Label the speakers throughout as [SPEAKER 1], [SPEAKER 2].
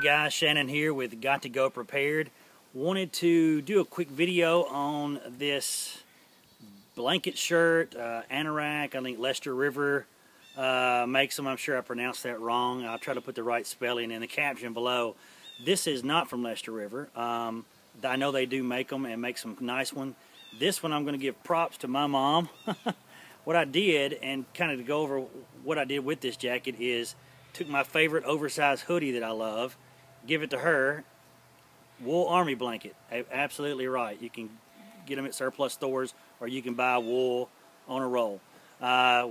[SPEAKER 1] guys, Shannon here with Got to Go Prepared. Wanted to do a quick video on this blanket shirt, Anorak. I think Leicester River makes them. I'm sure I pronounced that wrong. I'll try to put the right spelling in the caption below. This is not from Leicester River. I know they do make them and make some nice ones. This one I'm going to give props to my mom. What I did, and kind of to go over what I did with this jacket, is took my favorite oversized hoodie that I love, give it to her, wool army blanket. Absolutely right. You can get them at surplus stores, or you can buy wool on a roll.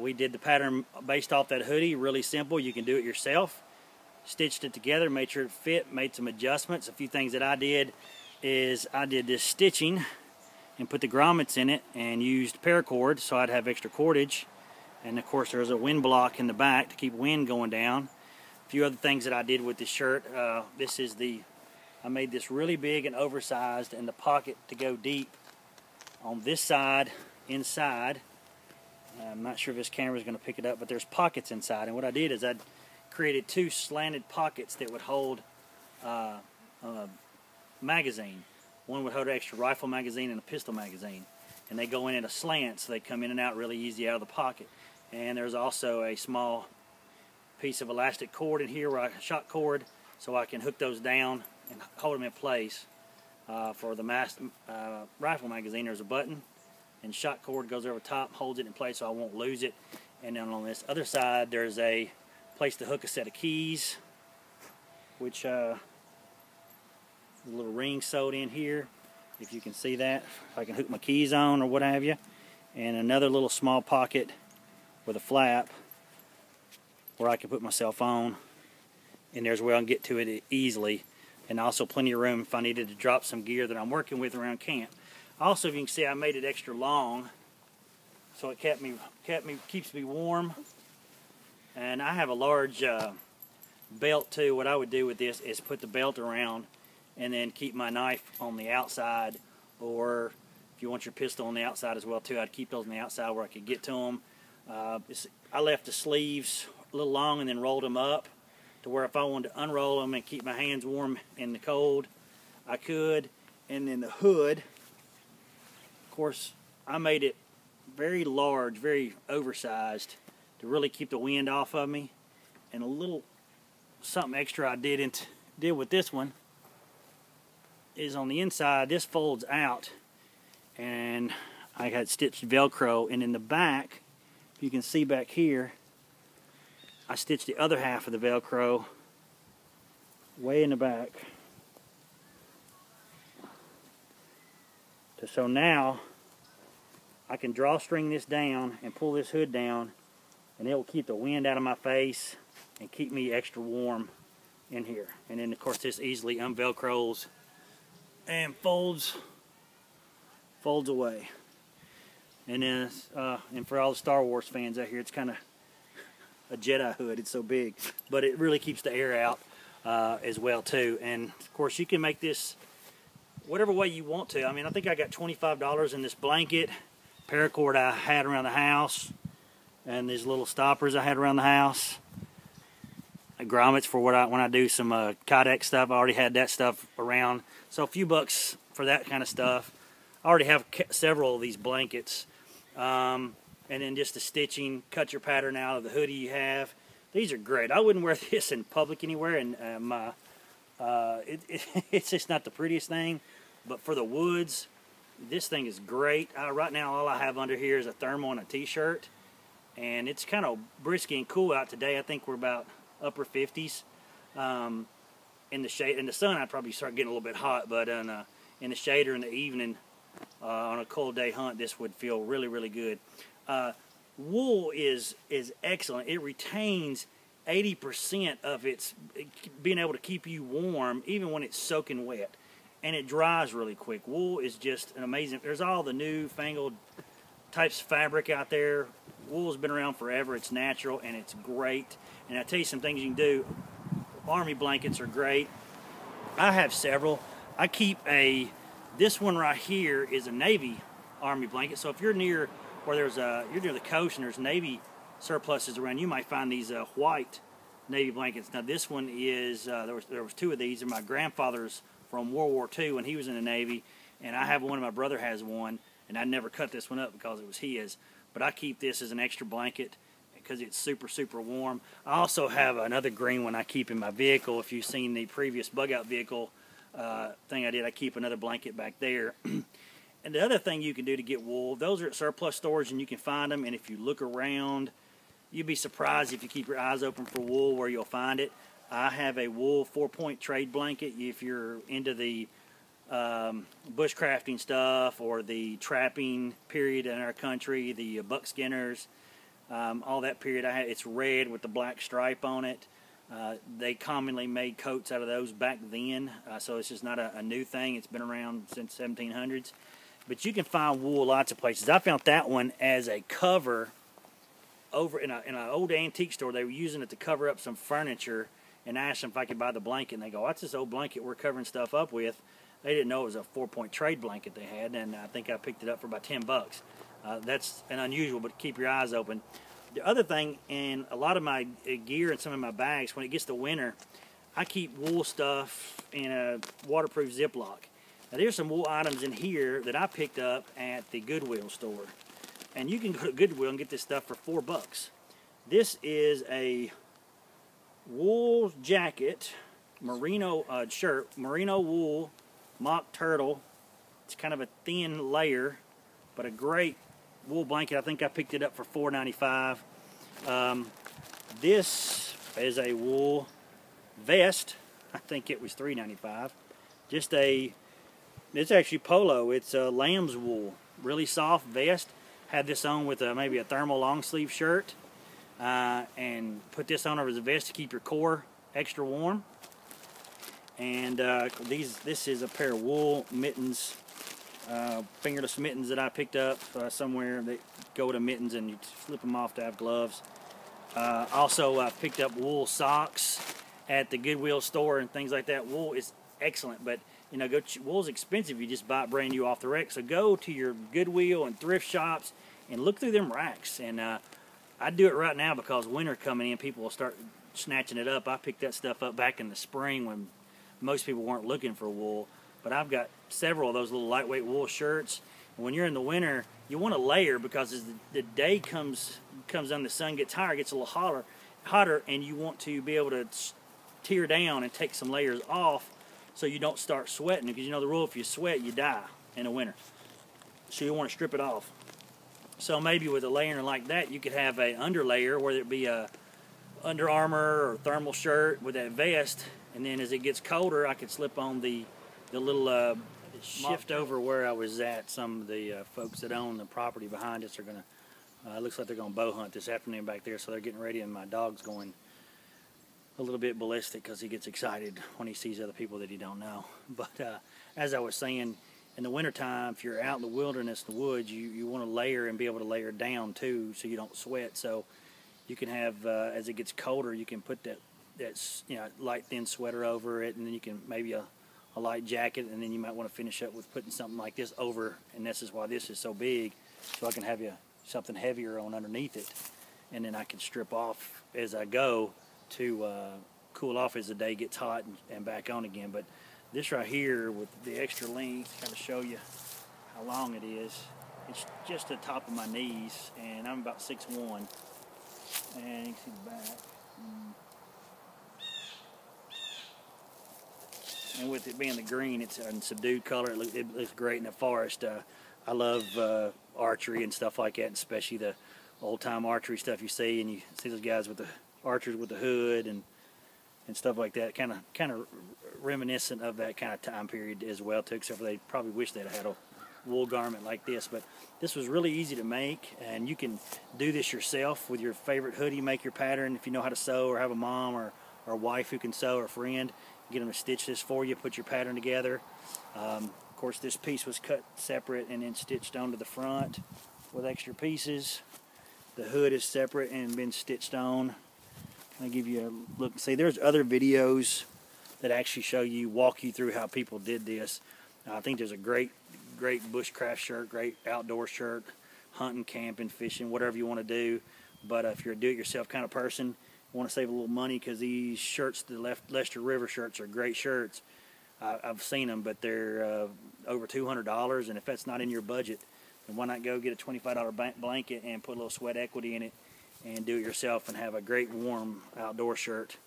[SPEAKER 1] We did the pattern based off that hoodie, really simple. You can do it yourself. Stitched it together, made sure it fit, made some adjustments. A few things that I did is I did this stitching and put the grommets in it and used paracord so I'd have extra cordage. And of course there's a wind block in the back to keep wind going down. A few other things that I did with this shirt. I made this really big and oversized, and the pocket to go deep on this side inside. I'm not sure if this camera is going to pick it up, but there's pockets inside. And what I did is I created two slanted pockets that would hold a magazine. One would hold an extra rifle magazine and a pistol magazine. And they go in at a slant, so they come in and out really easy out of the pocket. And there's also a small piece of elastic cord in here, shot cord, so I can hook those down and hold them in place. For the rifle magazine, there's a button, and shot cord goes over top, holds it in place so I won't lose it. And then on this other side, there's a place to hook a set of keys, which a little ring sewed in here, if you can see that. If I can hook my keys on or what have you. And another little small pocket with a flap where I can put my cell phone. And there's where I can get to it easily. And also plenty of room if I needed to drop some gear that I'm working with around camp. Also, if you can see, I made it extra long, so it keeps me warm. And I have a large belt too. What I would do with this is put the belt around and then keep my knife on the outside, or if you want your pistol on the outside as well too, I'd keep those on the outside where I could get to them. I left the sleeves a little long and then rolled them up to where if I wanted to unroll them and keep my hands warm in the cold, I could. And then the hood, of course, I made it very large, very oversized to really keep the wind off of me. And a little something extra I did with this one is on the inside, this folds out, and I had stitched Velcro, and in the back, you can see back here, I stitched the other half of the Velcro way in the back. So now I can drawstring this down and pull this hood down, and it will keep the wind out of my face and keep me extra warm in here. And then of course this easily unvelcros and folds away. And then and for all the Star Wars fans out here, it's kind of a Jedi hood. It's so big, but it really keeps the air out as well too. And of course you can make this whatever way you want to. I mean, I think I got $25 in this blanket, paracord I had around the house, and these little stoppers I had around the house. Grommets for when I do some Kydex stuff. I already had that stuff around, so a few bucks for that kind of stuff. I already have several of these blankets, and then just the stitching, cut your pattern out of the hoodie you have. These are great. I wouldn't wear this in public anywhere, and it's just not the prettiest thing, but for the woods, this thing is great. Right now all I have under here is a thermal and a t-shirt, and it's kind of brisky and cool out today. I think we're about upper 50s. In the shade, in the sun I'd probably start getting a little bit hot, but in the shade or in the evening on a cold day hunt, this would feel really, really good. Wool is excellent. It retains 80% of its being able to keep you warm even when it's soaking wet, and it dries really quick. Wool is just an amazing. There's all the new fangled types of fabric out there. Wool's been around forever. It's natural and it's great. And I'll tell you some things you can do. Army blankets are great. I have several. I keep this one right here is a Navy Army blanket. So if you're near where you're near the coast and there's Navy surpluses around, you might find these white Navy blankets. Now this one is, there was two of these, and my grandfather's from World War II when he was in the Navy, and I have one and my brother has one, and I never cut this one up because it was his, but I keep this as an extra blanket because it's super, super warm. I also have another green one I keep in my vehicle. If you've seen the previous bug out vehicle thing I did, I keep another blanket back there. And the other thing you can do to get wool, those are at surplus stores and you can find them, and if you look around, you'd be surprised if you keep your eyes open for wool where you'll find it. I have a wool 4-point trade blanket. If you're into the bushcrafting stuff or the trapping period in our country, the buckskinners, all that period, it's red with the black stripe on it. They commonly made coats out of those back then, so it's just not a new thing. It's been around since 1700s. But you can find wool lots of places. I found that one as a cover over in an old antique store. They were using it to cover up some furniture, and I asked them if I could buy the blanket, and they go, "What's this old blanket we're covering stuff up with?" They didn't know it was a 4-point trade blanket they had, and I think I picked it up for about 10 bucks. That's an unusual, but keep your eyes open. The other thing, in a lot of my gear and some of my bags, when it gets to winter, I keep wool stuff in a waterproof Ziploc. Now there's some wool items in here that I picked up at the Goodwill store. And you can go to Goodwill and get this stuff for 4 bucks. This is a wool jacket, merino shirt, merino wool, mock turtle. It's kind of a thin layer, but a great wool blanket. I think I picked it up for $4.95. This is a wool vest. I think it was $3.95. It's actually polo. It's a lamb's wool, really soft vest. Had this on with maybe a thermal long sleeve shirt, and put this on over as a vest to keep your core extra warm. And this is a pair of wool mittens, fingerless mittens that I picked up somewhere. They go to mittens and you slip them off to have gloves. Also, I picked up wool socks at the Goodwill store and things like that. Wool is excellent, but you know, wool's expensive. You just buy it brand new off the rack. So go to your Goodwill and thrift shops and look through them racks. And I do it right now because winter coming in, people will start snatching it up. I picked that stuff up back in the spring when most people weren't looking for wool. But I've got several of those little lightweight wool shirts. And when you're in the winter, you want to layer because as the day comes on, the sun gets higher, it gets a little hotter, and you want to be able to tear down and take some layers off so you don't start sweating, because you know the rule, if you sweat, you die in the winter. So you want to strip it off. So maybe with a layering like that, you could have a underlayer, whether it be a Under Armour or thermal shirt with that vest, and then as it gets colder, I could slip on the little shift over where I was at. Some of the folks that own the property behind us are going to, looks like they're going to bow hunt this afternoon back there, so they're getting ready, and my dog's going a little bit ballistic because he gets excited when he sees other people that he don't know. But as I was saying, in the wintertime, if you're out in the wilderness, the woods, you want to layer and be able to layer down too so you don't sweat. So you can have, as it gets colder, you can put that light thin sweater over it, and then you can maybe a light jacket, and then you might want to finish up with putting something like this over, and this is why this is so big, so I can have something heavier on underneath it, and then I can strip off as I go to cool off as the day gets hot and back on again. But this right here with the extra length, kind of show you how long it is. It's just the top of my knees, and I'm about 6'1", and you can see the back. And with it being the green, it's a subdued color. It looks great in the forest. I love archery and stuff like that, and especially the old-time archery stuff you see, and you see those guys with the archers with the hood and stuff like that. Kind of reminiscent of that kind of time period as well too, except for they probably wish they'd had a wool garment like this. But this was really easy to make, and you can do this yourself with your favorite hoodie. Make your pattern if you know how to sew, or have a mom or a wife who can sew, or a friend. Get them to stitch this for you, put your pattern together. Of course, this piece was cut separate and then stitched onto the front with extra pieces. The hood is separate and been stitched on. I'll give you a look. See, there's other videos that actually walk you through how people did this. I think there's a great bushcraft shirt, great outdoor shirt, hunting, camping, fishing, whatever you want to do. But if you're a do-it-yourself kind of person, want to save a little money, because these shirts, the Leicester River shirts, are great shirts. I've seen them, but they're over $200, and if that's not in your budget, then why not go get a $25 blanket and put a little sweat equity in it and do it yourself and have a great warm outdoor shirt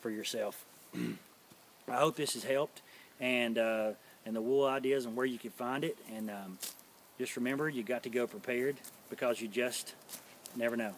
[SPEAKER 1] for yourself. I hope this has helped, and the wool ideas and where you can find it, and just remember, you got to go prepared, because you just never know.